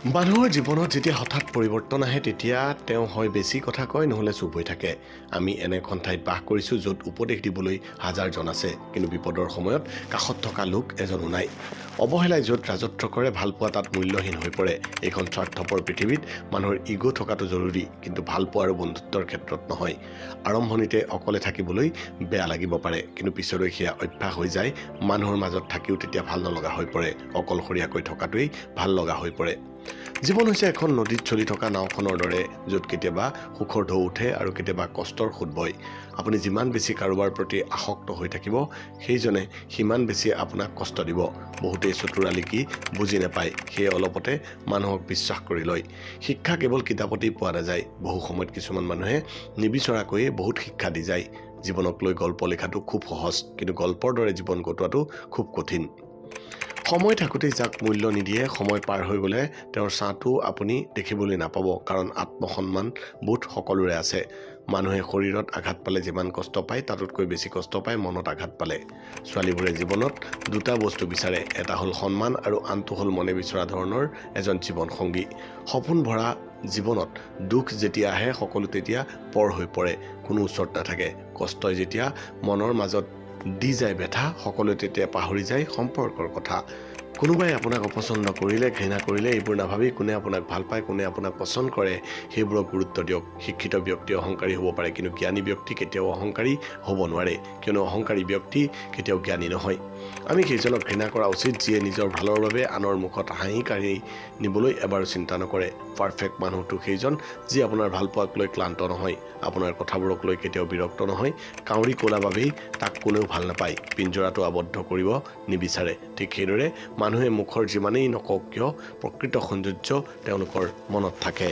মানুহৰ জীৱনত যেতিয়া হঠাৎ পৰিৱৰ্তন আহে তেতিয়া তেওঁ হয় বেছি কথা কয় নহলে চুপ হৈ থাকে। আমি এনে এখন ঠাইত বাস কৰিছোঁ য'ত উপদেশ দিবলৈ হাজাৰজন আছে, কিন্তু বিপদৰ সময়ত কাষত থকা লোক এজনো নাই। অৱহেলাই য'ত ৰাজত্ব কৰে ভালপোৱা তাত মূল্যহীন হৈ পৰে। এইখন স্বাৰ্থপৰ পৃথিৱীত মানুহৰ ইগো থকাটো জৰুৰী, কিন্তু ভালপোৱা আৰু বন্ধুত্বৰ ক্ষেত্ৰত নহয়। আৰম্ভণিতে অকলে থাকিবলৈ বেয়া লাগিব পাৰে, কিন্তু পিছলৈ সেয়া অভ্যাস হৈ যায়। মানুহৰ মাজত থাকিও তেতিয়া ভাল নলগা হৈ পৰে। অকলশৰীয়াকৈ থকাটোৱেই ভাল লগা হৈ পৰে। জীৱন হৈছে এখন নদীত চলি থকা নাওখনৰ দৰে, য'ত কেতিয়াবা সুখৰ ঢৌ উঠে আৰু কেতিয়াবা কষ্টৰ সোঁত বয়। আপুনি যিমান বেছি কাৰোবাৰ প্ৰতি আসক্ত হৈ থাকিব, সেইজনে সিমান বেছি আপোনাক কষ্ট দিব। বহুতেই চতুৰালি কি বুজি নাপায়, সেয়ে অলপতে মানুহক বিশ্বাস কৰি লয়। শিক্ষা কেৱল কিতাপতেই পোৱা নাযায়। বহু সময়ত কিছুমান মানুহে নিবিচৰাকৈয়ে বহুত শিক্ষা দি যায়। জীৱনক লৈ গল্প লিখাটো খুব সহজ, কিন্তু গল্পৰ দৰে জীৱন কটোৱাটো খুব কঠিন। সময় থাকোঁতেই যাক মূল্য নিদিয়ে, সময় পাৰ হৈ গ'লে তেওঁৰ ছাঁটো আপুনি দেখিবলৈ নাপাব, কাৰণ আত্মসন্মান বোধ সকলোৰে আছে। মানুহে শৰীৰত আঘাত পালে যিমান কষ্ট পায় তাতোতকৈ বেছি কষ্ট পায় মনত আঘাত পালে। ছোৱালীবোৰে জীৱনত দুটা বস্তু বিচাৰে, এটা হ'ল সন্মান আৰু আনটো হ'ল মনে বিচৰা ধৰণৰ এজন জীৱন সংগী। সপোন ভৰা জীৱনত দুখ যেতিয়া আহে সকলো তেতিয়া পৰ হৈ পৰে, কোনো ওচৰত নাথাকে। কষ্টই যেতিয়া মনৰ মাজত দি যায় ব্যথা, সকলোৱে তেতিয়া পাহৰি যায় সম্পৰ্কৰ কথা। কোনোবাই আপোনাক অপছন্দ কৰিলে, ঘৃণা কৰিলে, এইবোৰ নাভাবি কোনে আপোনাক ভাল পায়, কোনে আপোনাক পচন্দ কৰে সেইবোৰক গুৰুত্ব দিয়ক। শিক্ষিত ব্যক্তি অহংকাৰী হ'ব পাৰে, কিন্তু জ্ঞানী ব্যক্তি কেতিয়াও অহংকাৰী হ'ব নোৱাৰে, কিয়নো অহংকাৰী ব্যক্তি কেতিয়াও জ্ঞানী নহয়। আমি সেইজনক ঘৃণা কৰা উচিত যিয়ে নিজৰ ভালৰ বাবে আনৰ মুখত হাঁহি কাঢ়ি নিবলৈ এবাৰো চিন্তা নকৰে। পাৰফেক্ট মানুহটো সেইজন যি আপোনাৰ ভালপোৱাক লৈ ক্লান্ত নহয়, আপোনাৰ কথাবোৰক লৈ কেতিয়াও বিৰক্ত নহয়। কাউৰী ক'লা বাবেই তাক কোনেও ভাল নাপায়, পিঞ্জৰাটো আবদ্ধ কৰিব নিবিচাৰে। ঠিক সেইদৰে মানুহে মুখৰ যিমানেই নকওক কিয় প্ৰকৃত সৌন্দৰ্য তেওঁলোকৰ মনত থাকে।